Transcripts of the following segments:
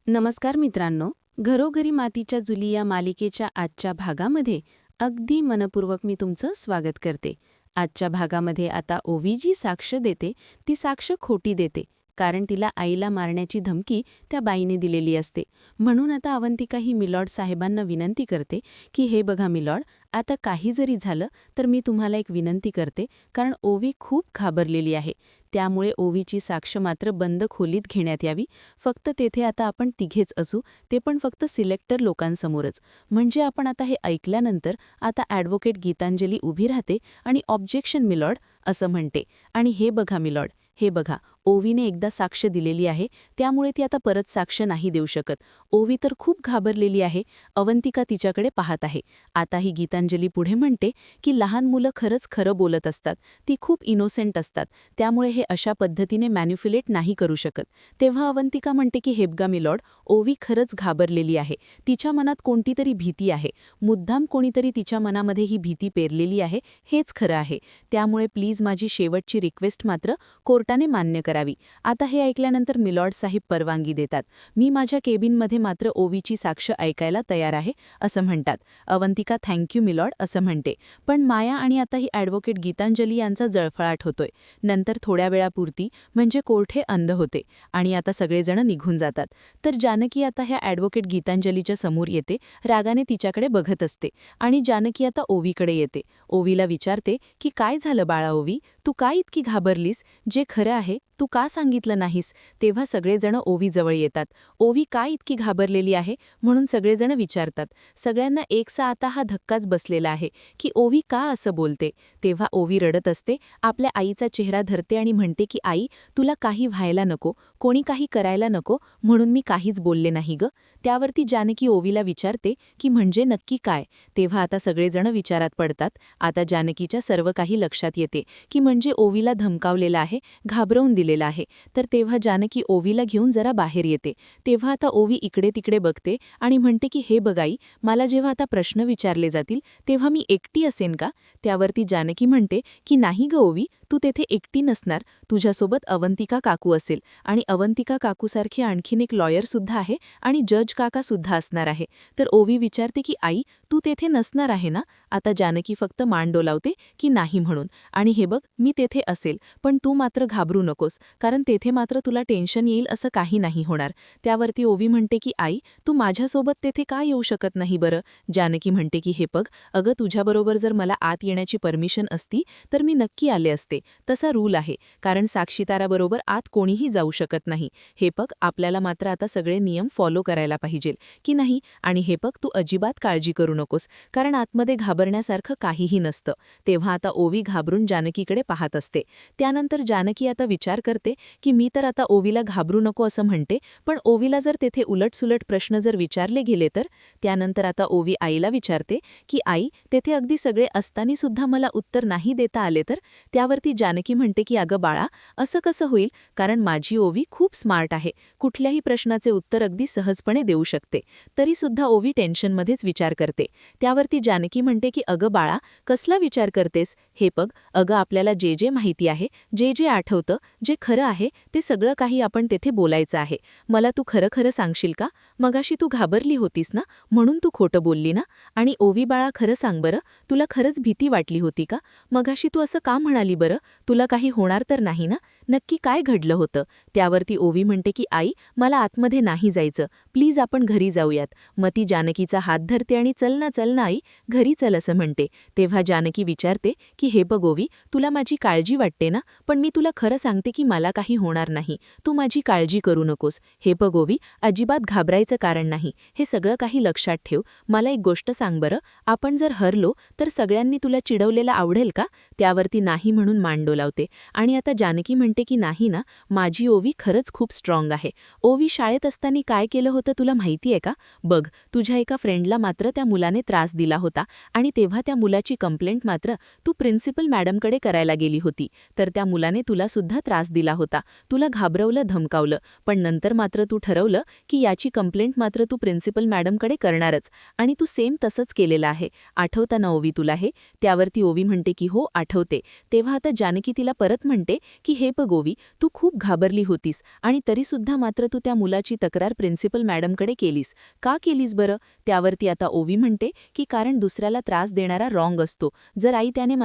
नमस्कार मित्रांनो, घरोघरी मातीच्या जुली या मालिकेच्या आजच्या भागामध्ये अगदी मनपूर्वक मी तुमचं स्वागत करते. आजच्या भागामध्ये आता ओवी जी साक्ष देते ती साक्ष खोटी देते, कारण तिला आईला मारण्याची धमकी त्या बाईने दिलेली असते. म्हणून आता अवंतिका ही मिलॉर्ड साहेबांना विनंती करते की हे बघा मिलॉर्ड, आता काही जरी झालं तर मी तुम्हाला एक विनंती करते, कारण ओवी खूप घाबरलेली आहे. त्यामुळे ओवीची साक्ष मात्र बंद खोलीत घेण्यात यावी. फक्त तेथे आता आपण तिघेच असू, ते पण फक्त सिलेक्टर लोकांसमोरच. म्हणजे आपण आता हे ऐकल्यानंतर आता ॲडव्होकेट गीतांजली उभी राहते आणि ऑब्जेक्शन मिलॉर्ड असं म्हणते. आणि हे बघा मिलॉर्ड, हे बघा, ओवीने एकदा साक्ष दिलेली आहे, त्यामुळे ती आता परत साक्ष नाही देऊ शकत. ओवी तर खूप घाबरलेली आहे. अवंतिका तिच्याकडे पाहत आहे. आता ही गीतांजली पुढे म्हणते की लहान मुलं खरंच खरं बोलत असतात, ती खूप इनोसेंट असतात, त्यामुळे हे अशा पद्धतीने मॅन्युप्युलेट नाही करू शकत. तेव्हा अवंतिका म्हणते की हेबगा मिलॉर्ड, ओवी खरंच घाबरलेली आहे. तिच्या मनात कोणतीतरी भीती आहे. मुद्दाम कोणीतरी तिच्या मनामध्ये ही भीती पेरलेली आहे, हेच खरं आहे. त्यामुळे प्लीज माझी शेवटची रिक्वेस्ट मात्र कोर्टाने मान्य करावी. आता हे ऐकल्यानंतर मिलॉर्ड साहेब परवानगी देतात. मी माझ्या केबिनमध्ये मात्र ओवीची साक्ष ऐकायला तयार आहे असं म्हणतात. अवंतिका थँक्यू मिलॉर्ड असं म्हणते. पण माया आणि आता ही ॲडव्होकेट गीतांजली यांचा जळफळाट होतोय. नंतर थोड्या वेळापुरती म्हणजे कोर्ट हे अंध होते आणि आता सगळेजण निघून जातात. तर जानकी आता ह्या ॲडव्होकेट गीतांजलीच्या समोर येते, रागाने तिच्याकडे बघत असते. आणि जानकी आता ओवीकडे येते. ओवीला विचारते की काय झालं बाळा ओवी, तू का इतकी घाबरलीस? जे खरं आहे तू का सांगितलं नाहीस? तेव्हा सगळेजण ओवीजवळ येतात. ओवी का इतकी घाबरलेली आहे म्हणून सगळेजण विचारतात. सगळ्यांना एकसा आता हा धक्काच बसलेला आहे की ओवी का असं बोलते. तेव्हा ओवी रडत असते, आपल्या आईचा चेहरा धरते आणि म्हणते की आई, तुला काही व्हायला नको, कोणी काही करायला नको, म्हणून मी काहीच बोलले नाही ग. त्यावरती जानकी ओवीला विचारते की म्हणजे नक्की काय? तेव्हा आता सगळेजण विचारात पडतात. आता जानकीच्या सर्व काही लक्षात येते की म्हणजे ओवीला धमकावलेला आहे, घाबरवून दिलेला आहे. तर तेव्हा जानकी ओवीला घेऊन जरा बाहेर येते. तेव्हा आता ओवी इकडे तिकडे बघते आणि म्हणते की हे बघाई, मला जेव्हा आता प्रश्न विचारले जातील तेव्हा मी एकटी असेन का? त्यावरती जानकी म्हणते की नाही ग ओवी, तू तेथे एकटी नसणार, तुझ्यासोबत अवंतिका काकू असेल आणि अवंतिका काकूसारखी आणखीन एक लॉयर सुद्धा आहे आणि जज काका सुद्धा असणार आहे. तर ओवी विचारते की आई, तू तेथे नसणार आहे ना? आता जानकी फक्त मान डोलावते की नाही म्हणून. आणि हे बघ, मी तेथे असेल, पण तू मात्र घाबरू नकोस, कारण तेथे मात्र तुला टेन्शन येईल असं काही नाही होणार. त्यावरती ओवी म्हणते की आई, तू माझ्यासोबत तेथे का येऊ शकत नाही बरं? जानकी म्हणते की हे बघ, अगं तुझ्याबरोबर जर मला आत येण्याची परमिशन असती तर मी नक्की आले असते. तसा रूल आहे, कारण साक्षीदाराबरोबर आत कोणीही जाऊ शकत नाही. हे बघ, आपल्याला मात्र आता सगळे नियम फॉलो करायला पाहिजे की नाही. आणि हे बघ, तू अजिबात काळजी करू नकोस, कारण आतमध्ये घाबरण्यासारखं काहीही नसतं. तेव्हा आता ओवी घाबरून जानकीकडे पाहत असते. त्यानंतर जानकी आता विचार करते की मी तर आता ओवीला घाबरू नको असं म्हणते, पण ओवीला जर तेथे उलटसुलट प्रश्न जर विचारले गेले तर? त्यानंतर आता ओवी आईला विचारते की आई, तेथे अगदी सगळे असताना सुद्धा मला उत्तर नाही देता आले तर? त्यावरती जानकी म्हणते की अगं बाळा, असं कसं होईल, कारण माझी ओवी खूप स्मार्ट आहे, कुठल्याही प्रश्नाचे उत्तर अगदी सहजपणे देऊ शकते. तरी सुद्धा ओवी टेन्शनमध्येच विचार करते. त्यावरती जानकी म्हणते की अगं बाळा, कसला विचार करतेस? हे बघ, अगं आपल्याला जे जे माहिती आहे, जे जे आठवतं, जे खरं आहे ते सगळं काही आपण तेथे बोलायचं आहे. मला तू खरं खरं सांगशील का? मगाशी तू घाबरली होतीस ना, म्हणून तू खोटं बोलली ना? आणि ओवी बाळा, खरं सांग बरं, तुला खरंच भीती वाटली होती का? मगाशी तू असं का म्हणाली बरं? तुला काही होणार तर नाही ना? नक्की काय घडलं होतं? त्यावरती ओवी म्हणते की आई, मला आतमध्ये नाही जायचं, प्लीज आपण घरी जाऊयात. मग ती जानकीचा हात धरते आणि चल ना आई, घरी चल असं म्हणते. तेव्हा जानकी विचारते की हे बघ ओवी, तुला माझी काळजी वाटते ना, पण मी तुला खरं सांगते की मला काही होणार नाही, तू माझी काळजी करू नकोस. हे बघ ओवी, अजिबात घाबरायचं कारण नाही, हे सगळं काही लक्षात ठेव. मला एक गोष्ट सांग बरं, आपण जर हरलो तर सगळ्यांनी तुला चिडवलेलं आवडेल का? त्यावरती नाही म्हणून मान डोलावते. आणि आता जानकी म्हणते की नाही ना, माझी ओवी खरंच खूप स्ट्रॉंग आहे. ओवी, शाळेत असताना काय केलं होतं तुला माहिती आहे का? बघ, तुझ्या एका फ्रेंडला मात्र त्या मुलाने मुलाने त्रास दिला होता आणि तेव्हा त्या मुलाची कंप्लेंट मात्र तू प्रिन्सिपल मॅडमकडे करायला गेली होती. तर त्या मुलाने तुला सुद्धा त्रास दिला होता, तुला घाबरवलं, धमकावलं, पण नंतर मात्र तू ठरवलं की याची कंप्लेंट मात्र तू प्रिन्सिपल मॅडमकडे करणारच. आणि तू सेम तसंच केलेलं आहे. आठवतं ना ओवी तुला हे? त्यावरती ओवी म्हणते की हो आठवते. तेव्हा आता जानकी तिला परत म्हणते की हे बघ ओवी, तू खूप घाबरली होतीस आणि तरीसुद्धा मात्र तू त्या मुलाची तक्रार प्रिन्सिपल मॅडमकडे केलीस. का केलीस बरं? त्यावरती आता ओवी म्हणते की कारण दुसऱ्याला त्रास देणारा रॉंग असतो. जर आई त्याने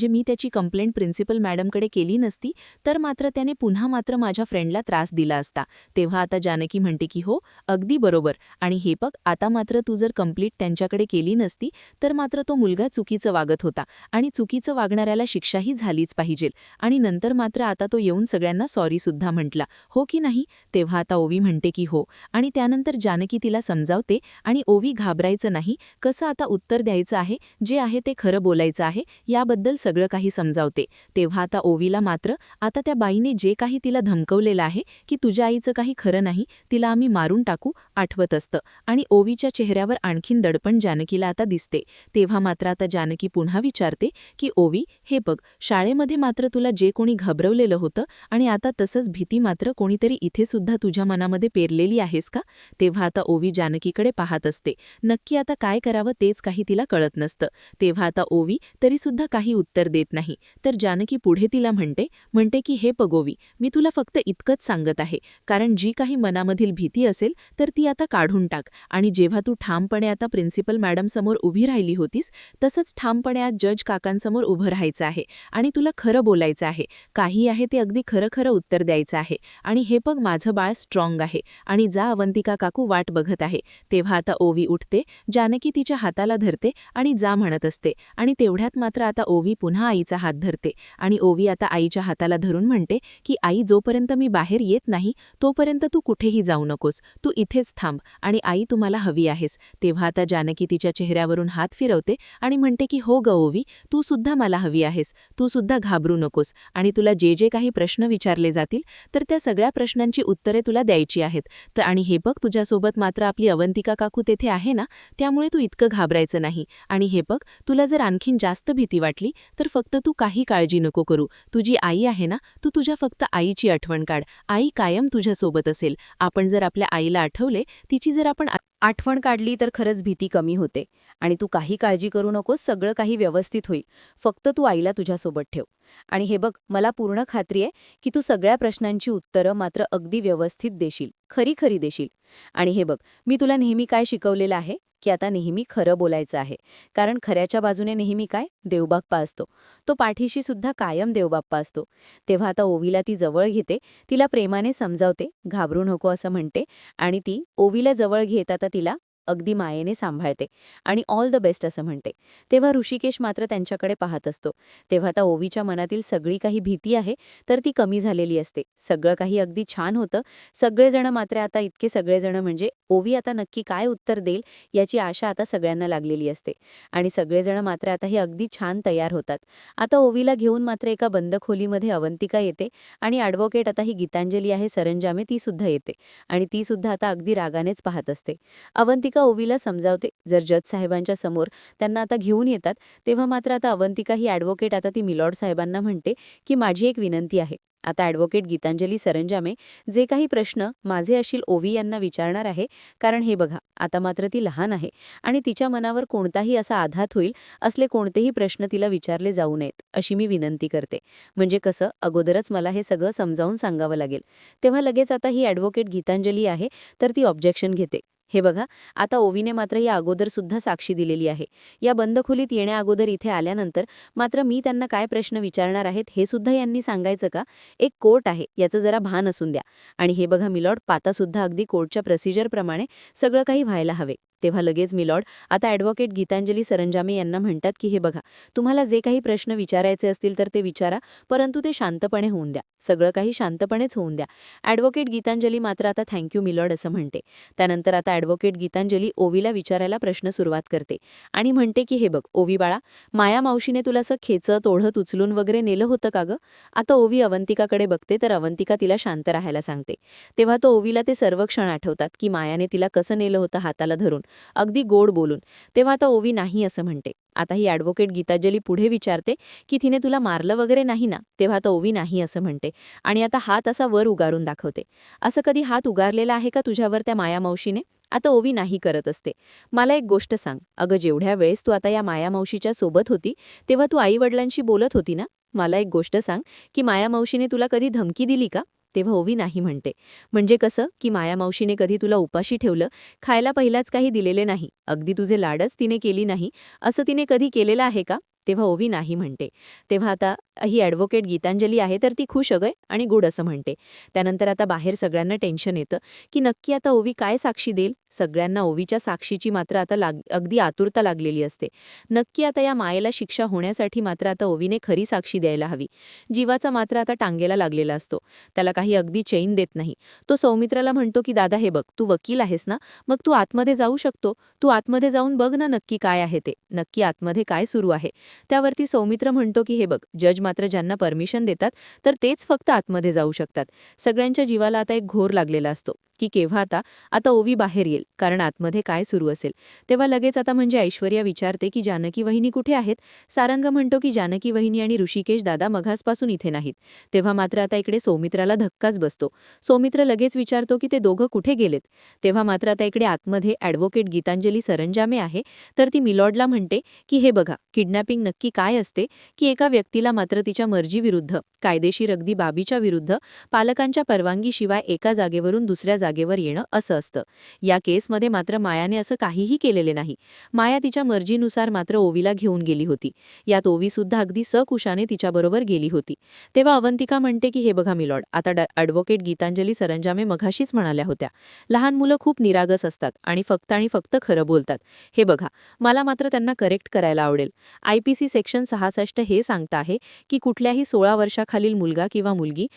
मी त्याची कंप्लेंट प्रिन्सिपल मॅडमकडे केली नसती तर मात्र त्याने पुन्हा मात्र माझ्या फ्रेंडला त्रास दिला असता. तेव्हा आता जानकी म्हणते की हो अगदी बरोबर. आणि हे बघ आता मात्र तू जर कंप्लीट त्यांच्याकडे केली नसती तर मात्र तो मुलगा चुकीचं वागत होता आणि चुकीचं वागणाऱ्याला शिक्षाही झालीच पाहिजे. आणि नंतर मात्र आता तो येऊन सगळ्यांना सॉरी सुद्धा म्हटला, हो की नाही? तेव्हा आता ओवी म्हणते की हो. आणि त्यानंतर जानकी तिला समजावते आणि ओवी घाबरायचं नाही, कसं आता उत्तर द्यायचं आहे, जे आहे ते खरं बोलायचं आहे, याबद्दल सगळं काही समजावते. तेव्हा आता ओवीला मात्र आता त्या बाईने जे काही तिला धमकवलेलं आहे की तुझ्या आईचं काही खरं नाही, तिला आम्ही मारून टाकू, आठवत असतं. आणि ओवीच्या चेहऱ्यावर आणखीन दडपण जानकीला आता दिसते. तेव्हा मात्र आता जानकी पुन्हा विचारते की ओवी हे बघ, शाळेमध्ये मात्र तुला जे कोणी घाबरवलेलं होतं आणि आता तसंच भीती मात्र कोणीतरी इथे सुद्धा तुझ्या मनामध्ये पेरलेली आहेस का? तेव्हा आता ओवी जानकीकडे पाहत असते. नक्की आता काय करावं तेच काही तिला कळत नसतं. तेव्हा आता ओवी तरीसुद्धा काही उत्तर देत नाही. तर जानकी पुढे तिला म्हणते की हे बघ ओवी, मी तुला फक्त इतकंच सांगत आहे, कारण जी काही मनामधील भीती असेल तर ती आता काढून टाक. आणि जेव्हा तू ठामपणे आता प्रिन्सिपल मॅडमसमोर उभी राहिली होतीस तसंच ठामपणे आज जज काकांसमोर उभं राहायचं आहे आणि तुला खरं बोलायचं आहे. काही आहे ते अगदी खरं खरं उत्तर द्यायचं आहे. आणि हे बघ माझं बाळ स्ट्रॉंग आहे आणि जा अवंतिका काकू वाट बघत आहे. तेव्हा आता ओवी उठते, जानकी तिच्या हाताला धरते आणि जा म्हणत असते. आणि तेवढ्यात मात्र आता ओवी पुन्हा आईचा हात धरते आणि ओवी आता आईच्या हाताला धरून म्हणते की आई जोपर्यंत मी बाहेर येत नाही तोपर्यंत तू कुठेही जाऊ नकोस, तू इथेच थांब आणि आई तुम्हाला हवी आहेस. तेव्हा आता जानकी तिच्या चेहऱ्यावरून हात फिरवते आणि म्हणते की हो ग ओवी, तू सुद्धा मला हवी आहेस, तू सुद्धा घाबरू नकोस आणि तुला जे जे काही प्रश्न विचारले जातील तर त्या सगळ्या प्रश्नांची उत्तरे तुला द्यायची आहेत. तर आणि हे बघ तुझ्यासोबत मात्र आपली अवंतिका काकू तेथे आहे ना, त्यामुळे तू इतकं घाबरायचं नाही. आणि हे बघ तुला जर आणखीन जास्त भीती वाटली तर फक्त तू काही काळजी नको करू, तुझी आई आहे ना, तू तुझ्या फक्त आईची आठवण काढ, आई कायम तुझ्यासोबत असेल. आपण जर आपल्या आईला आठवले, तिची जर आपण आठवण काढली तर खरंच भीती कमी होते. आणि तू काही काळजी करू नकोस, सगळं काही व्यवस्थित होईल, फक्त तू आईला तुझ्यासोबत ठेव. आणि हे बघ मला पूर्ण खात्री आहे की तू सगळ्या प्रश्नांची उत्तरं मात्र अगदी व्यवस्थित देशील, खरी खरी देशील. आणि हे बघ मी तुला नेहमी काय शिकवलेलं आहे की आता नेहमी खरं बोलायचं आहे, कारण खऱ्याच्या बाजूने नेहमी काय देवबाप्पा असतो, तो पाठीशी सुद्धा कायम देवबाप्पा असतो. तेव्हा आता ओवीला ती जवळ घेते, तिला प्रेमाने समजावते, घाबरू नको असं म्हणते आणि ती ओवीला जवळ घेत आता तिला अगदी मायेने सांभाळते आणि ऑल द बेस्ट असं म्हणते. तेव्हा ऋषिकेश मात्र त्यांच्याकडे पाहत असतो. तेव्हा आता ओवीच्या मनातील सगळी काही भीती आहे तर ती कमी झालेली असते. सगळं काही अगदी छान होतं. सगळेजण मात्र आता इतके सगळेजण म्हणजे ओवी आता नक्की काय उत्तर देईल याची आशा आता सगळ्यांना लागलेली असते. आणि सगळेजण मात्र आता हे अगदी छान तयार होतात. आता ओवीला घेऊन मात्र एका बंद खोलीमध्ये अवंतिका येते आणि ॲडव्होकेट आता ही गीतांजली आहे सरंजामे, ती सुद्धा येते आणि ती सुद्धा आता अगदी रागानेच पाहत असते. अवंतिका ओवीला समजावते, जर जज साहेबांच्या समोर त्यांना आता घेऊन येतात तेव्हा मात्र आता अवंतिका ही ॲडव्होकेट आता ती मिलॉर्ड साहेबांना म्हणते की माझी एक विनंती आहे. आता ॲडव्होकेट गीतांजली सरंजामे जे काही प्रश्न माझे अशील ओवी यांना विचारणार आहे, कारण हे बघा आता मात्र ती लहान आहे आणि तिच्या मनावर कोणताही असा आघात होईल असले कोणतेही प्रश्न तिला विचारले जाऊ नयेत अशी मी विनंती करते. म्हणजे कसं अगोदरच मला हे सगळं समजावून सांगावं लागेल. तेव्हा लगेच आता ही ॲडव्होकेट गीतांजली आहे तर ती ऑब्जेक्शन घेते. हे बघा आता ओवीने मात्र या अगोदर सुद्धा साक्षी दिलेली आहे. या बंद खोलीत येण्या अगोदर इथे आल्यानंतर मात्र मी त्यांना काय प्रश्न विचारणार आहेत हे सुद्धा यांनी सांगायचं का? एक कोर्ट आहे याचं जरा भान असून द्या. आणि हे बघा मिलॉर्ड, पाता सुद्धा अगदी कोर्टच्या प्रोसिजरप्रमाणे सगळं काही व्हायला हवे. तेव्हा लगेच मिलॉर्ड आता ॲडव्होकेट गीतांजली सरंजामे यांना म्हणतात की हे बघा तुम्हाला जे काही प्रश्न विचारायचे असतील तर ते विचारा, परंतु ते शांतपणे होऊन द्या, सगळं काही शांतपणेच होऊन द्या. ॲडव्होकेट गीतांजली मात्र आता थँक्यू मिलॉर्ड असं म्हणते. त्यानंतर आता ॲडव्होकेट गीतांजली ओवीला विचारायला प्रश्न सुरुवात करते आणि म्हणते की हे बघ ओवी बाळा, माया मावशीने तुला असं खेचत ओढत उचलून वगैरे नेलं होतं का गं? आता ओवी अवंतिकाकडे बघते तर अवंतिका तिला शांत राहायला सांगते. तेव्हा तो ओवीला ते सर्व क्षण आठवतात की मायाने तिला कसं नेलं होतं हाताला धरून अगदी गोड बोलून. तेव्हा आता ओवी नाही असं म्हणते. आता ही ॲडव्होकेट गीतांजली पुढे विचारते की तिने तुला मारलं वगैरे नाही ना? तेव्हा आता ओवी नाही असं म्हणते आणि आता हात असा वर उगारून दाखवते. असं कधी हात उगारलेला आहे का तुझ्यावर त्या मायामावशीने? आता ओवी नाही करत असते. मला एक गोष्ट सांग, अगं जेवढ्या वेळेस तू आता या मायामावशीच्या सोबत होती तेव्हा तू आईवडिलांशी बोलत होती ना? मला एक गोष्ट सांग की मायामावशीने तुला कधी धमकी दिली का? तेव्हा ओवी नाही म्हणते. म्हणजे कसं की मायामावशीने कधी तुला उपाशी ठेवलं, खायला पहिलाच काही दिलेले नाही, अगदी तुझे लाडच तिने केली नाही, असं तिने कधी केलेलं आहे का? तेव्हा ओवी नाही म्हणते. तेव्हा आता ही ॲडव्होकेट गीतांजली आहे तर ती खुश अगं आणि गुड असं म्हणते. त्यानंतर आता बाहेर सगळ्यांना टेन्शन येतं की नक्की आता ओवी काय साक्षी देईल. सगळ्यांना ओवीच्या साक्षीची मात्र आता अगदी आतुरता लागलेली असते. नक्की आता या मायेला शिक्षा होण्यासाठी मात्र आता ओवीने खरी साक्षी द्यायला हवी. जीवाचा मात्र आता टांगेला लागलेला असतो. त्याला काही अगदी चैन देत नाही. तो सौमित्राला म्हणतो की दादा हे बघ, तू वकील आहेस ना, मग तू आतमध्ये जाऊ शकतो. तू आतमध्ये जाऊन बघ ना नक्की काय आहे ते, नक्की आतमध्ये काय सुरू आहे. त्यावरती सौमित्र म्हणतो की हे बघ, जज मात्र ज्यांना परमिशन देतात तर तेच फक्त आतमध्ये जाऊ शकतात. सगळ्यांच्या जीवाला आता एक घोर लागलेला असतो की केव्हा आता ओवी बाहेर येईल, कारण आतमध्ये काय सुरू असेल. तेव्हा लगेच आता म्हणजे ऐश्वर्या विचारते की जानकी वहिनी कुठे आहेत. सारंग म्हणतो की जानकी वहिनी आणि ऋषिकेश दादा मघासपासून इथे नाहीत. तेव्हा मात्र आता इकडे सौमित्राला धक्काच बसतो. सौमित्र लगेच विचारतो की ते दोघं कुठे गेलेत. तेव्हा मात्र आता इकडे आतमध्ये ॲडव्होकेट गीतांजली सरंजामे आहे तर ती मिलॉर्डला म्हणते की हे बघा, किडनॅपिंग नक्की काय असते की एका व्यक्तीला मात्र तिच्या मर्जीविरुद्ध, कायदेशीर अगदी बाबीच्या विरुद्ध, पालकांच्या परवानगीशिवाय एका जागेवरून दुसऱ्या जागेवर येणं असं असतं. या केसमध्ये मात्र मायाने असं काहीही केलेले नाही. माया तिच्या मर्जीनुसार मात्र ओवीला घेऊन गेली होती. यात ओवी सुद्धा अगदी सकुशाने तिच्याबरोबर गेली होती. तेव्हा अवंतिका म्हणते की हे बघा मिलॉर्ड, आता ॲडव्होकेट गीतांजली सरंजामे मघाशीच म्हणाल्या होत्या, लहान मुलं खूप निरागस असतात आणि फक्त खरं बोलतात. हे बघा, मला मात्र त्यांना करेक्ट करायला आवडेल. IPC सेक्शन 66 हे सांगता आहे की कुठल्याही 16 वर्षाखालील मुलगा किंवा मुलगी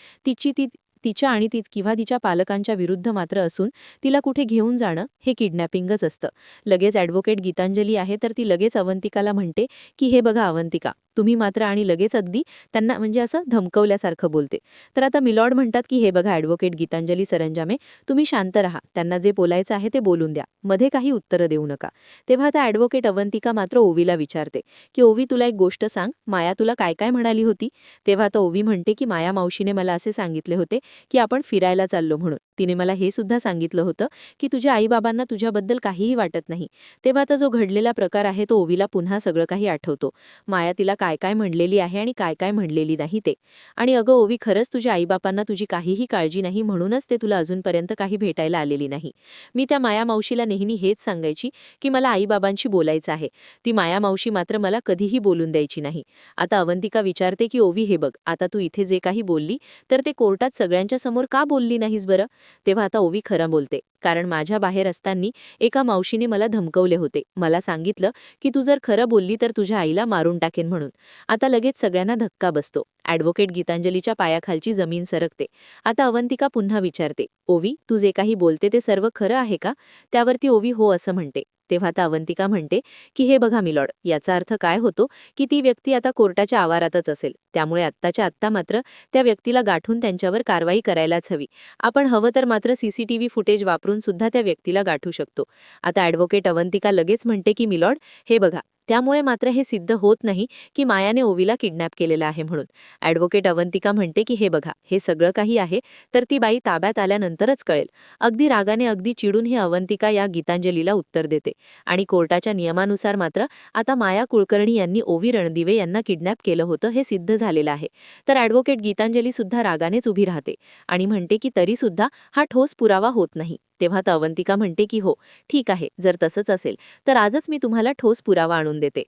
तिच्या आणि किंवा तिच्या पालकांच्या विरुद्ध मात्र असून तिला कुठे घेऊन जाणं हे किडनॅपिंगच असतं. लगेच ॲडव्होकेट गीतांजली आहे तर ती लगेच अवंतिकाला म्हणते की हे बघा अवंतिका, तुम्ही मात्र आणि लगेच अगदी त्यांना म्हणजे असं धमकवल्यासारखं बोलते. तर आता मिलॉर्ड म्हणतात की हे बघा ॲडव्होकेट गीतांजली सरंजामे, तुम्ही शांत राहा, त्यांना जे बोलायचं आहे ते बोलून द्या, मध्ये काही उत्तरं देऊ नका. तेव्हा आता ॲडव्होकेट अवंतिका मात्र ओवीला विचारते की ओवी तुला एक गोष्ट सांग, माया तुला काय काय म्हणाली होती. तेव्हा आता ओवी म्हणते की माया मावशीने मला असे सांगितले होते की आपण फिरायला चाललो म्हणून. तिने मला हे सुद्धा सांगितलं होतं की तुझ्या आईबाबांना तुझ्याबद्दल काहीही वाटत नाही. तेव्हा आता जो घडलेला प्रकार आहे तो ओवीला पुन्हा सगळं काही आठवतो. माया तिला काय काय म्हणलेली आहे आणि काय काय म्हणलेली नाही ते. आणि अगं ओवी, खरंच तुझ्या आईबापांना तुझी काहीही काळजी नाही म्हणूनच ते तुला अजूनपर्यंत काही भेटायला आलेली नाही. मी त्या माया मावशीला नेहमी हेच सांगायची की मला आईबाबांशी बोलायचं आहे. ती माया मावशी मात्र मला कधीही बोलून द्यायची नाही. आता अवंतिका विचारते की ओवी हे बघ, आता तू इथे जे काही बोलली तर ते कोर्टात सगळ्यांच्या समोर का बोलली नाहीस बरं. तेव्हा आता ओवी खरं बोलते, कारण माझ्या बाहेर असताना एका मावशीने मला धमकवले होते. मला सांगितलं की तू जर खरं बोलली तर तुझ्या आईला मारून टाकेन म्हणून. आता लगेच सगळ्यांना धक्का बसतो. ॲडव्होकेट गीतांजलीच्या पायाखालची जमीन सरकते. आता अवंतिका पुन्हा विचारते, ओवी तू जे काही बोलते ते सर्व खरं आहे का. त्यावरती ओवी हो असं म्हणते. तेव्हा आता अवंतिका म्हणते की हे बघा मिलॉर्ड, याचा अर्थ काय होतो की ती व्यक्ती आता कोर्टाच्या आवारातच असेल. त्यामुळे आत्ताच्या आत्ता मात्र त्या व्यक्तीला गाठून त्यांच्यावर कारवाई करायलाच हवी. आपण हवं तर मात्र CCTV फुटेज वापरून सुद्धा त्या व्यक्तीला गाठू शकतो. आता ॲडव्होकेट अवंतिका लगेच म्हणते की मिलॉर्ड हे बघा, त्यामुळे मात्र हे सिद्ध होत नाही की मायाने ओवीला किडनॅप केलेलं आहे म्हणून. ॲडव्होकेट अवंतिका म्हणते की हे बघा, हे सगळं काही आहे तर ती बाई ताब्यात आल्यानंतरच कळेल. अगदी रागाने अगदी चिडून हे अवंतिका या गीतांजलीला उत्तर देते. आणि कोर्टाच्या नियमानुसार मात्र आता माया कुलकर्णी यांनी ओवी रणदिवे यांना किडनॅप केलं होतं हे सिद्ध झालेलं आहे. तर ॲडव्होकेट गीतांजली सुद्धा रागानेच उभी राहते आणि म्हणते की तरी सुद्धा हा ठोस पुरावा होत नाही. तेव्हा अवंतिका म्हणते की हो ठीक आहे, जर तसंच असेल तर आजच मी तुम्हाला ठोस पुरावा आणून देते.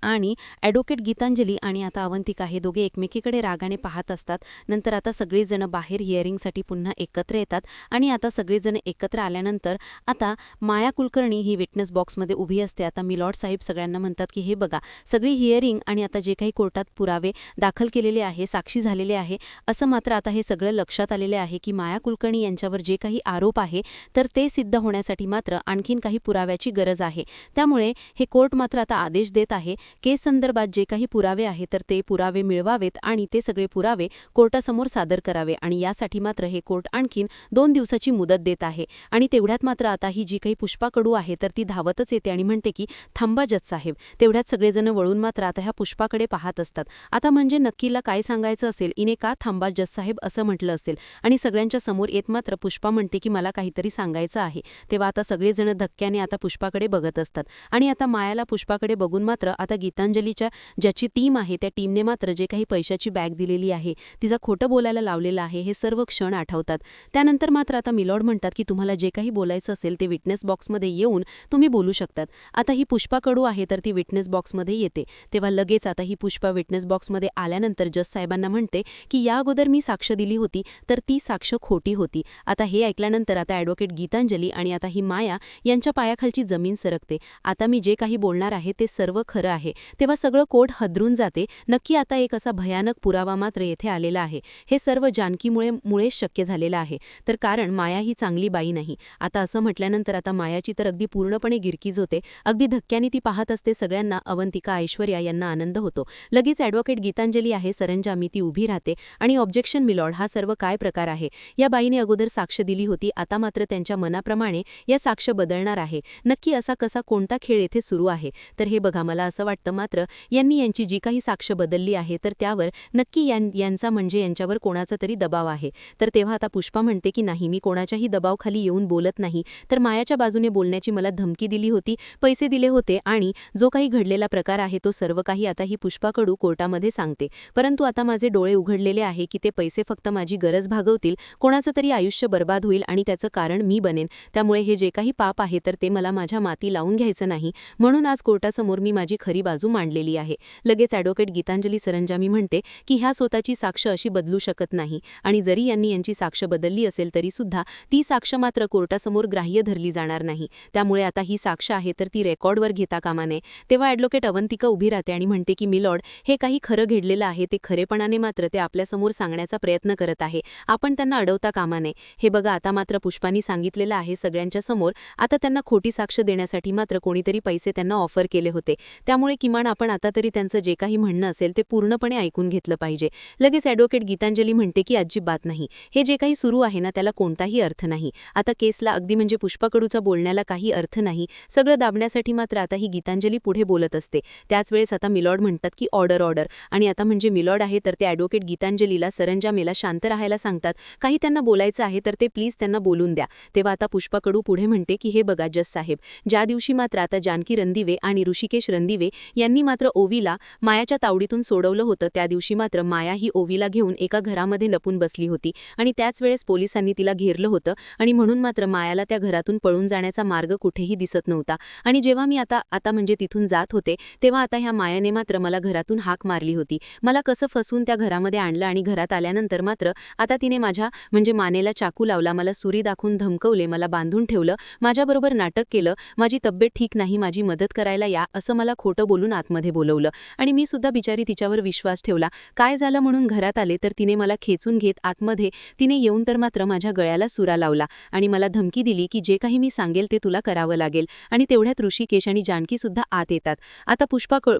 आणि ॲडव्होकेट गीतांजली आणि आता अवंतिका हे दोघे एकमेकीकडे रागाने पाहत असतात. नंतर आता सगळेजण बाहेर हिअरिंगसाठी पुन्हा एकत्र येतात आणि आता सगळेजण एकत्र आल्यानंतर आता माया कुलकर्णी ही विटनेस बॉक्समध्ये उभी असते. आता मिलॉर्ड साहेब सगळ्यांना म्हणतात की हे बघा, सगळी हिअरिंग आणि आता जे काही कोर्टात पुरावे दाखल केलेले आहे, साक्षी झालेले आहे, असं मात्र आता हे सगळं लक्षात आलेले आहे की माया कुलकर्णी यांच्यावर जे काही आरोप आहे तर ते सिद्ध होण्यासाठी मात्र आणखीन काही पुराव्याची गरज आहे. त्यामुळे हे कोर्ट मात्र आता आदेश देत आहे आहे केस संदर्भात जे काही पुरावे आहे तर ते पुरावे मिळवावेत आणि ते सगळे पुरावे कोर्टासमोर सादर करावे आणि यासाठी मात्र हे कोर्ट आणखीन 2 दिवसाची मुदत देत आहे आणि तेवढ्यात मात्र आता ही जी काही पुष्पा कडू आहे तर ती धावतच येते आणि म्हणते की थांबा जज साहेब. तेवढ्यात सगळेजण वळून मात्र आता ह्या पुष्पाकडे पाहत असतात. आता म्हणजे नक्कीला काय सांगायचं असेल, इने का थांबा जज साहेब असं म्हटलं असेल आणि सगळ्यांच्या समोर येत मात्र पुष्पा म्हणते की मला काहीतरी सांगायचं आहे. तेव्हा आता सगळेजण धक्क्याने आता पुष्पाकडे बघत असतात आणि आता मायाला पुष्पाकडे बघून मात्र आता गीतांजलीच्या ज्याची टीम आहे त्या टीमने मात्र जे काही पैशाची बॅग दिलेली आहे, तिचा खोटं बोलायला लावलेलं आहे, हे सर्व क्षण आठवतात. त्यानंतर मात्र आता मिलॉर्ड म्हणतात की तुम्हाला जे काही बोलायचं असेल ते विटनेस बॉक्समध्ये येऊन तुम्ही बोलू शकतात. आता ही पुष्पा कडू आहे तर ती विटनेस बॉक्समध्ये येते. तेव्हा लगेच आता ही पुष्पा विटनेस बॉक्समध्ये आल्यानंतर जज साहेबांना म्हणते की या अगोदर मी साक्ष दिली होती तर ती साक्ष खोटी होती. आता हे ऐकल्यानंतर आता ॲडव्होकेट गीतांजली आणि आता ही माया यांच्या पायाखालची जमीन सरकते. आता मी जे काही बोलणार आहे ते सर्व खरं आहे. तेव्हा सगळं कोर्ट हदरून जाते. नक्की आता एक असा भयानक पुरावा मात्र येथे आलेला आहे. हे सर्व जानकीमुळेच शक्य झालेलं आहे. तर कारण माया ही चांगली बाई नाही. आता असं म्हटल्यानंतर आता मायाची तर अगदी पूर्णपणे गिरकीज होते. अगदी धक्क्याने ती पाहत असते सगळ्यांना. अवंतिका, ऐश्वर्या यांना आनंद होतो. लगेच ॲडव्होकेट गीतांजली आहे सरंजामी, ती उभी राहते आणि ऑब्जेक्शन मिलॉर्ड, हा सर्व काय प्रकार आहे? या बाईने अगोदर साक्ष दिली होती, आता मात्र त्यांच्या मनाप्रमाणे या साक्ष बदलणार आहे. नक्की असा कसा कोणता खेळ येथे सुरू आहे? तर हे बघा, मला असं वाटतं मात्र यांची जी काही साक्ष बदलली आहे तर त्यावर नक्की यांचा म्हणजे यांच्यावर कोणाचा तरी दबाव आहे. तर तेव्हा आता पुष्पा म्हणते की नाही, मी कोणाच्याही दबावाखाली येऊन बोलत नाही. तर मायाच्या बाजूने बोलण्याची मला धमकी दिली होती, पैसे दिले होते आणि जो काही घडलेला प्रकार आहे तो सर्व काही आता ही पुष्पा कडू कोर्टामध्ये सांगते. परंतु आता माझे डोळे उघडलेले आहे की ते पैसे फक्त माझी गरज भागवतील, कोणाचं तरी आयुष्य बर्बाद होईल आणि त्याचं कारण मी बनेन. त्यामुळे हे जे काही पाप आहे तर ते मला माझ्या माती लावून घ्यायचं नाही. म्हणून आज कोर्टासमोर मी माझी खरी बाजू मांडलेली आहे. लगेच ॲडव्होकेट गीतांजली सरंजामी म्हणते की ह्या स्वतःची साक्ष अशी बदलू शकत नाही आणि जरी यांची साक्ष बदलली असेल तरी सुद्धा ती साक्ष मात्र कोर्टासमोर ग्राह्य धरली जाणार नाही. त्यामुळे आता ही साक्ष आहे तर ती रेकॉर्डवर घेता कामा नये. तेव्हा ॲडव्होकेट अवंतिका उभी राहते आणि म्हणते की मिलॉर्ड, हे काही खरं घडलेलं आहे ते खरेपणाने मात्र ते आपल्यासमोर सांगण्याचा प्रयत्न करत आहे. आपण त्यांना अडवता कामा नये. हे बघा, आता मात्र पुष्पांनी सांगितलेलं आहे सगळ्यांच्या समोर. आता त्यांना खोटी साक्ष देण्यासाठी मात्र कोणीतरी पैसे त्यांना ऑफर केले होते. त्यामुळे किमान आपण आता तरी त्यांचं जे काही म्हणणं असेल ते पूर्णपणे ऐकून घेतलं पाहिजे. लगेच ॲडव्होकेट गीतांजली म्हणते की अजिबात नाही, हे जे काही सुरू आहे ना त्याला कोणताही अर्थ नाही. आता केसला अगदी म्हणजे पुष्पाकडूचा बोलण्याला काही अर्थ नाही. सगळं दाबण्यासाठी मात्र आता ही गीतांजली पुढे बोलत असते. त्याच वेळेस आता मिलॉर्ड म्हणतात की ऑर्डर ऑर्डर, आणि आता म्हणजे मिलॉर्ड आहे तर ते ॲडव्होकेट गीतांजलीला सरंजामेला शांत राहायला सांगतात. काही त्यांना बोलायचं आहे तर ते प्लीज त्यांना बोलून द्या. तेव्हा आता पुष्पाकडू पुढे म्हणते की हे बघा जज साहेब, ज्या दिवशी मात्र आता जानकी रणदिवे आणि ऋषिकेश रणदिवे यांनी मात्र ओवीला मायाच्या तावडीतून सोडवलं होतं त्या दिवशी मात्र माया ही ओवीला घेऊन एका घरामध्ये लपून बसली होती आणि त्याच वेळेस पोलिसांनी तिला घेरलं होतं आणि म्हणून मात्र मायाला त्या घरातून पळून जाण्याचा मार्ग कुठेही दिसत नव्हता. आणि जेव्हा मी आता म्हणजे तिथून जात होते तेव्हा आता ह्या मायाने मात्र मला घरातून हाक मारली होती. मला कसं फसवून त्या घरामध्ये आणलं आणि घरात आल्यानंतर मात्र आता तिने माझ्या म्हणजे मानेला चाकू लावला, मला सुरी दाखवून धमकवले, मला बांधून ठेवलं, माझ्याबरोबर नाटक केलं, माझी तब्येत ठीक नाही, माझी मदत करायला या असं मला खोटं बोलून आतमध्ये बोलवलं आणि मी सुद्धा बिचारी तिच्यावर विश्वास ठेवला. काय झालं म्हणून घरात आले तर तिने मला खेचून घेत आतमध्ये तिने येऊन तर मात्र माझ्या गळ्याला सुरा लावला आणि मला धमकी दिली की जे काही मी सांगेल ते तुला करावं लागेल. आणि तेवढ्यात ऋषिकेश आणि जानकी सुद्धा आत येतात. आता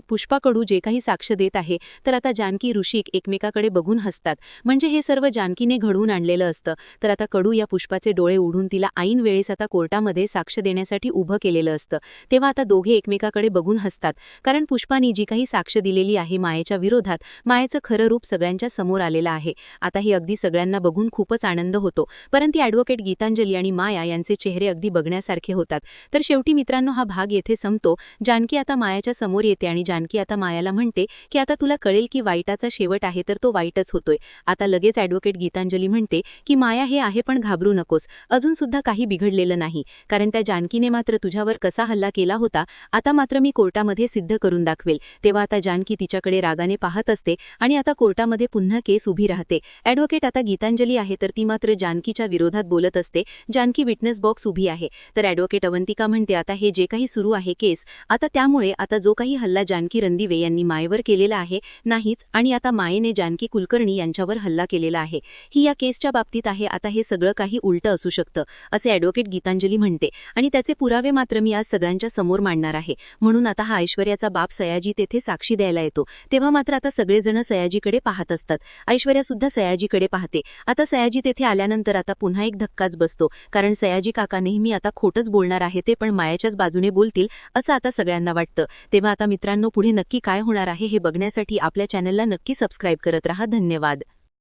पुष्पाकडू जे काही साक्ष देत आहे तर आता जानकी ऋषिक एकमेकाकडे बघून हसतात. म्हणजे हे सर्व जानकीने घडवून आणलेलं असतं. तर आता कडू या पुष्पाचे डोळे उघडून तिला ऐन वेळेस आता कोर्टामध्ये साक्ष देण्यासाठी उभं केलेलं असतं. तेव्हा आता दोघे एकमेकाकडे बघून हसतात, कारण पुष्पानी जी काही साक्ष दिलेली आहे मायेच्या विरोधात, मायेचं खरं रूप सगळ्यांच्या समोर आलेलं आहे. आता हे अगदी सगळ्यांना बघून खूपच आनंद होतो. परंतु ॲडव्होकेट गीतांजली आणि माया यांचे चेहरे अगदी बघण्यासारखे होतात. तर शेवटी मित्रांनो हा भाग येथे संपतो. जानकी आता मायाच्या समोर येते आणि जानकी आता मायाला म्हणते की आता तुला कळेल की वाईटाचा शेवट आहे तर तो वाईटच होतोय. आता लगेच ॲडव्होकेट गीतांजली म्हणते की माया हे आहे पण घाबरू नकोस, अजून सुद्धा काही बिघडलेलं नाही, कारण त्या जानकीने मात्र तुझ्यावर कसा हल्ला केला होता आता मात्र मी कोर्टामध्ये सिद्ध करून दाखवेल. तेव्हा आता जानकी तिच्याकडे रागाने पाहत असते आणि आता कोर्टामध्ये पुन्हा केस उभी राहते. ॲडव्होकेट आता गीतांजली आहे तर ती मात्र जानकीच्या विरोधात बोलत असते. जानकी विटनेस बॉक्स उभी आहे. तर ॲडव्होकेट अवंतिका म्हणते आता हे जे काही सुरू आहे केस, आता त्यामुळे आता जो काही हल्ला जानकी रणदिवे यांनी मायेवर केलेला आहे नाहीच, आणि आता मायेने जानकी कुलकर्णी यांच्यावर हल्ला केलेला आहे. ही या केसच्या बाबतीत आहे. आता हे सगळं काही उलटं असू शकतं असे ॲडव्होकेट गीतांजली म्हणते आणि त्याचे पुरावे मात्र मी आज सगळ्यांच्या समोर मांडणार आहे. म्हणून आता हा ऐश्वर्याचा बाप सयाजी तेथे साक्षी द्यायला येतो तेव्हा मात्र आता सगळेजण सयाजीकडे पाहत असतात. ऐश्वर्या सुद्धा सयाजीकडे पाहते. आता सयाजी तेथे आल्यानंतर आता पुन्हा एक धक्काच बसतो, कारण सयाजी काका नेहमी आता खोटंच बोलणार आहे, ते पण मायाच्याच बाजूने बोलतील असं आता सगळ्यांना वाटतं. तेव्हा आता मित्रांनो, पुढे नक्की काय होणार आहे हे बघण्यासाठी आपल्या चॅनलला नक्की सबस्क्राईब करत राहा. धन्यवाद.